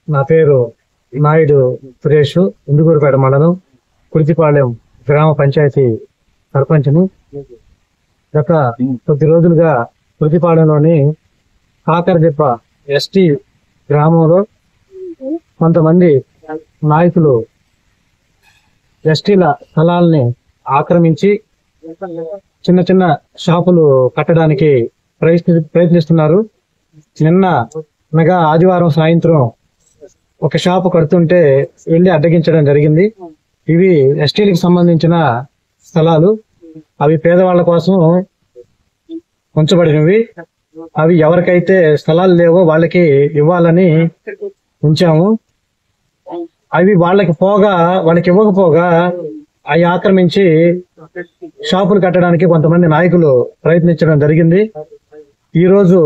నా పేరు నాయుడు సురేష్, ఇందుకూరుపేట మండలం కురితిపాలెం గ్రామ పంచాయతీ సర్పంచ్ని. గత కొద్ది రోజులుగా కురితిపాలెంలోని కాకరదిప్ప ఎస్టీ గ్రామంలో కొంతమంది నాయకులు ఎస్టీల స్థలాల్ని ఆక్రమించి చిన్న చిన్న షాపులు కట్టడానికి ప్రయత్నిస్తున్నారు. నిన్న ఆదివారం సాయంత్రం ఒక షాపు కడుతుంటే వెళ్లి అడ్డగించడం జరిగింది. ఇవి ఎస్టీలకు సంబంధించిన స్థలాలు. అవి పేదవాళ్ల కోసం ఉంచబడినవి. అవి ఎవరికైతే స్థలాలు లేవో వాళ్ళకి ఇవ్వాలని ఉంచాము. అవి వాళ్ళకి ఇవ్వకపోగా అవి ఆక్రమించి షాపులు కట్టడానికి కొంతమంది నాయకులు ప్రయత్నించడం జరిగింది. ఈ రోజు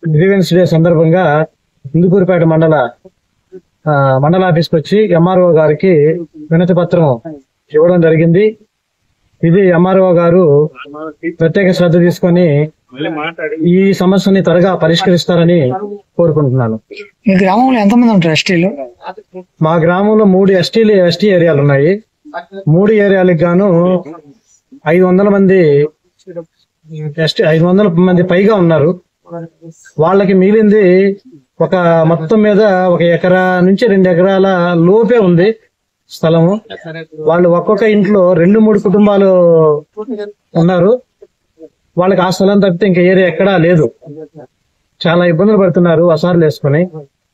గ్రీవెన్స్ డే సందర్భంగా ఇందుకూరుపేట మండల ఆఫీస్కి వచ్చి ఎంఆర్ఓ గారికి వినతి పత్రం ఇవ్వడం జరిగింది. ఇది ఎంఆర్ఓ గారు ప్రత్యేక శ్రద్ధ తీసుకొని ఈ సమస్యని త్వరగా పరిష్కరిస్తారని కోరుకుంటున్నాను. మీ గ్రామంలో ఎంతమంది ఉంటారు ఎస్టీలు? మా గ్రామంలో 3 ఎస్టీ ఏరియాలు ఉన్నాయి. 3 ఏరియాలకు గాను 500 మంది పైగా ఉన్నారు. వాళ్ళకి మిగిలింది మొత్తం మీద 1 ఎకరా నుంచి 2 ఎకరాల లోపే ఉంది స్థలము. వాళ్ళు ఒక్కొక్క ఇంట్లో 2-3 కుటుంబాలు ఉన్నారు. వాళ్ళకి ఆ స్థలం తప్పితే ఇంకా ఏరియా ఎక్కడా లేదు. చాలా ఇబ్బందులు పడుతున్నారు అసార్లు వేసుకుని.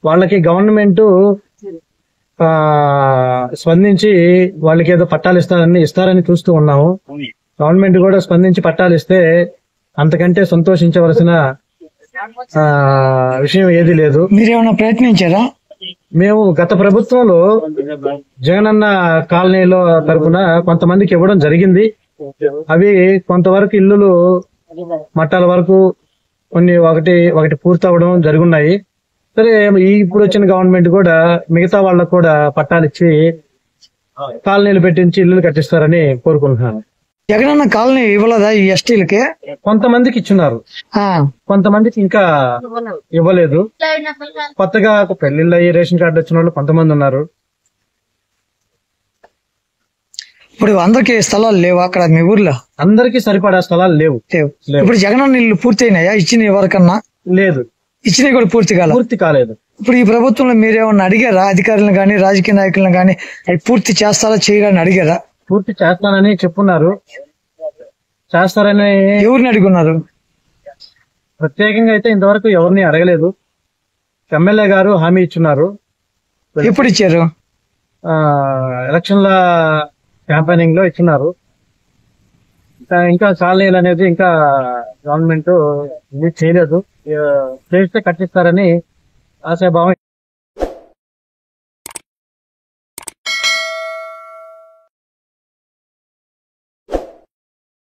వాళ్ళకి గవర్నమెంట్ స్పందించి వాళ్ళకి ఏదో పట్టాలు ఇస్తారని చూస్తూ ఉన్నాము. గవర్నమెంట్ కూడా స్పందించి పట్టాలు ఇస్తే అంతకంటే సంతోషించవలసిన విషయం ఏది లేదు. మీరేమన్నా ప్రయత్నించారా? మేము గత ప్రభుత్వంలో జగనన్న కాలనీలో తరఫున కొంతమందికి ఇవ్వడం జరిగింది. అవి కొంతవరకు ఇల్లులు మట్టాల వరకు కొన్ని ఒకటి పూర్తవడం జరుగున్నాయి. సరే, ఇప్పుడు వచ్చిన గవర్నమెంట్ కూడా మిగతా వాళ్ళకు కూడా పట్టాలు ఇచ్చి కాలనీలు పెట్టించి ఇల్లులు కట్టిస్తారని కోరుకుంటున్నాను. జగనన్న కాలనీ ఇవ్వలేదా ఈ ఎస్టీలకి? కొంతమందికి ఇచ్చున్నారు, కొంతమందికి ఇంకా ఇవ్వలేదు. కొత్తగా పెళ్లిళ్ళు అయ్యి రేషన్ కార్డు వచ్చిన వాళ్ళు కొంతమంది ఉన్నారు. ఇప్పుడు అందరికి స్థలాలు లేవు అక్కడ మీ ఊర్లో? అందరికి సరిపడా స్థలాలు లేవు. ఇప్పుడు జగనన్న ఇల్లు పూర్తి అయినాయా? ఇచ్చిన ఎవరికన్నా? లేదు, ఇచ్చినవి కూడా పూర్తి కాలేదు. ఇప్పుడు ఈ ప్రభుత్వంలో మీరేమన్నా అడిగారా? అధికారులను గానీ రాజకీయ నాయకులను గానీ అవి పూర్తి చేస్తారా చేయాలని అడిగారా? పూర్తి చేస్తానని చెప్పున్నారు. చేస్తారని ఎవరిని అడుగున్నారు? ప్రత్యేకంగా అయితే ఇంతవరకు ఎవరిని అడగలేదు. ఎమ్మెల్యే గారు హామీ ఇచ్చున్నారు. ఎప్పుడు ఇచ్చారు? ఎలక్షన్ల క్యాంపెయినింగ్ లో ఇచ్చున్నారు. ఇంకా కాలనీలు అనేది ఇంకా గవర్నమెంట్ చేయలేదు. చేస్తే కట్టిస్తారని ఆశాభావం.